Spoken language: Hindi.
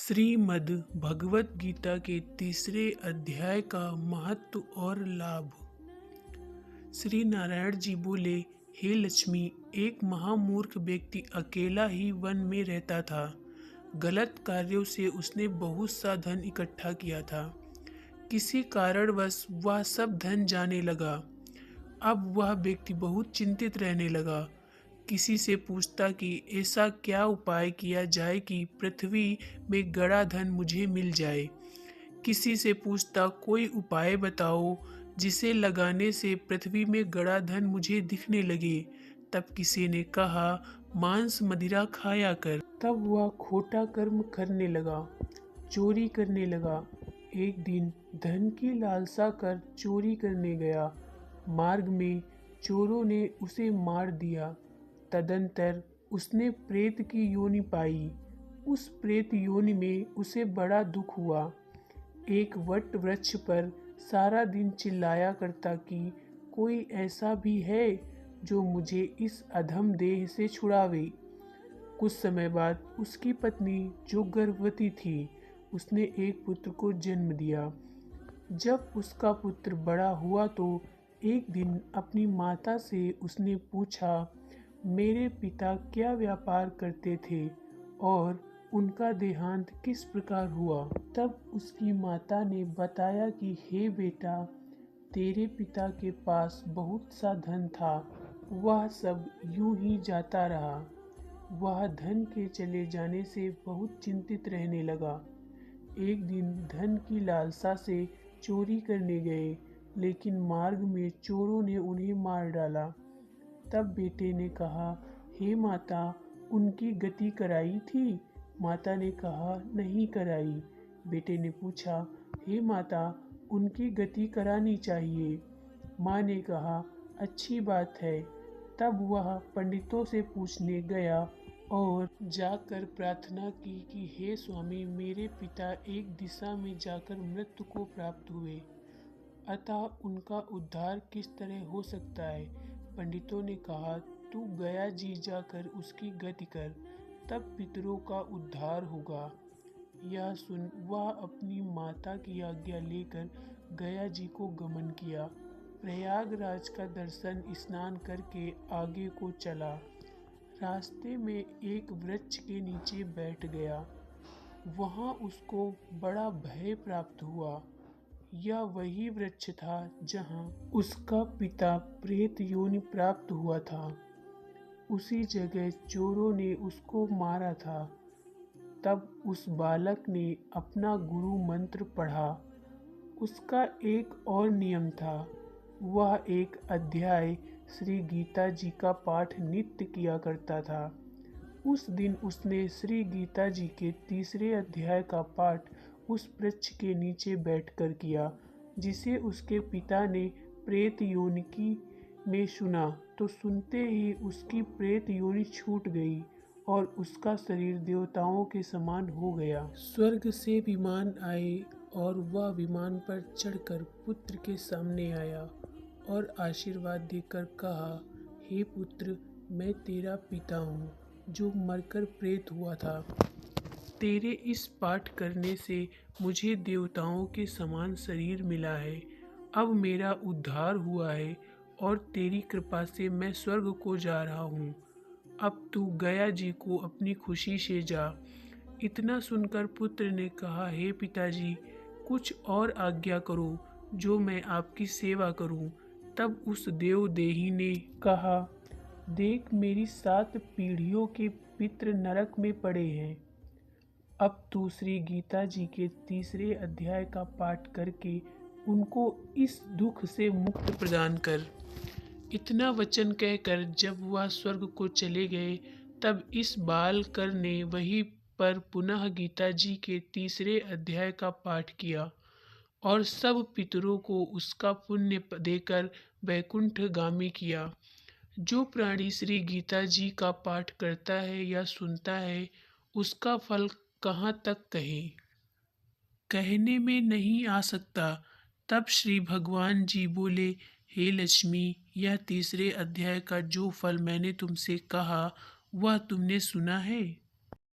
श्रीमद् भगवत गीता के तीसरे अध्याय का महत्व और लाभ। श्री नारायण जी बोले, हे लक्ष्मी, एक महामूर्ख व्यक्ति अकेला ही वन में रहता था। गलत कार्यों से उसने बहुत सा धन इकट्ठा किया था। किसी कारणवश वह सब धन जाने लगा। अब वह व्यक्ति बहुत चिंतित रहने लगा। किसी से पूछता कि ऐसा क्या उपाय किया जाए कि पृथ्वी में गड़ा धन मुझे मिल जाए। किसी से पूछता, कोई उपाय बताओ जिसे लगाने से पृथ्वी में गड़ा धन मुझे दिखने लगे। तब किसी ने कहा, मांस मदिरा खाया कर। तब वह खोटा कर्म करने लगा, चोरी करने लगा। एक दिन धन की लालसा कर चोरी करने गया। मार्ग में चोरों ने उसे मार दिया। तदंतर उसने प्रेत की योनि पाई। उस प्रेत योनि में उसे बड़ा दुख हुआ। एक वट वृक्ष पर सारा दिन चिल्लाया करता कि कोई ऐसा भी है जो मुझे इस अधम देह से छुड़ावे। कुछ समय बाद उसकी पत्नी, जो गर्भवती थी, उसने एक पुत्र को जन्म दिया। जब उसका पुत्र बड़ा हुआ तो एक दिन अपनी माता से उसने पूछा, मेरे पिता क्या व्यापार करते थे और उनका देहांत किस प्रकार हुआ। तब उसकी माता ने बताया कि हे बेटा, तेरे पिता के पास बहुत सा धन था, वह सब यूं ही जाता रहा। वह धन के चले जाने से बहुत चिंतित रहने लगा। एक दिन धन की लालसा से चोरी करने गए, लेकिन मार्ग में चोरों ने उन्हें मार डाला। तब बेटे ने कहा, हे माता, उनकी गति कराई थी। माता ने कहा, नहीं कराई। बेटे ने पूछा, हे माता, उनकी गति करानी चाहिए। माँ ने कहा, अच्छी बात है। तब वह पंडितों से पूछने गया और जाकर प्रार्थना की कि हे स्वामी, मेरे पिता एक दिशा में जाकर मृत्यु को प्राप्त हुए, अतः उनका उद्धार किस तरह हो सकता है। पंडितों ने कहा, तू गया जी जाकर उसकी गति कर, तब पितरों का उद्धार होगा। यह सुन वह अपनी माता की आज्ञा लेकर गया जी को गमन किया। प्रयागराज का दर्शन स्नान करके आगे को चला। रास्ते में एक वृक्ष के नीचे बैठ गया। वहाँ उसको बड़ा भय प्राप्त हुआ। यह वही वृक्ष था जहाँ उसका पिता प्रेत योनि प्राप्त हुआ था। उसी जगह चोरों ने उसको मारा था। तब उस बालक ने अपना गुरु मंत्र पढ़ा। उसका एक और नियम था, वह एक अध्याय श्री गीता जी का पाठ नित्य किया करता था। उस दिन उसने श्री गीता जी के तीसरे अध्याय का पाठ उस वृक्ष के नीचे बैठकर किया, जिसे उसके पिता ने प्रेत योनि में सुना। तो सुनते ही उसकी प्रेत योनि छूट गई और उसका शरीर देवताओं के समान हो गया। स्वर्ग से विमान आए और वह विमान पर चढ़कर पुत्र के सामने आया और आशीर्वाद देकर कहा, हे पुत्र, मैं तेरा पिता हूँ जो मरकर प्रेत हुआ था। तेरे इस पाठ करने से मुझे देवताओं के समान शरीर मिला है। अब मेरा उद्धार हुआ है और तेरी कृपा से मैं स्वर्ग को जा रहा हूँ। अब तू गया जी को अपनी खुशी से जा। इतना सुनकर पुत्र ने कहा, हे पिताजी, कुछ और आज्ञा करो जो मैं आपकी सेवा करूँ। तब उस देवदेही ने कहा, देख, मेरी 7 पीढ़ियों के पितृ नरक में पड़े हैं। अब तू श्री गीता जी के तीसरे अध्याय का पाठ करके उनको इस दुख से मुक्त प्रदान कर। इतना वचन कहकर जब वह स्वर्ग को चले गए, तब इस बालकर ने वहीं पर पुनः गीता जी के तीसरे अध्याय का पाठ किया और सब पितरों को उसका पुण्य देकर वैकुंठगामी किया। जो प्राणी श्री गीता जी का पाठ करता है या सुनता है, उसका फल कहाँ तक कहें, कहने में नहीं आ सकता। तब श्री भगवान जी बोले, हे लक्ष्मी, यह तीसरे अध्याय का जो फल मैंने तुमसे कहा, वह तुमने सुना है।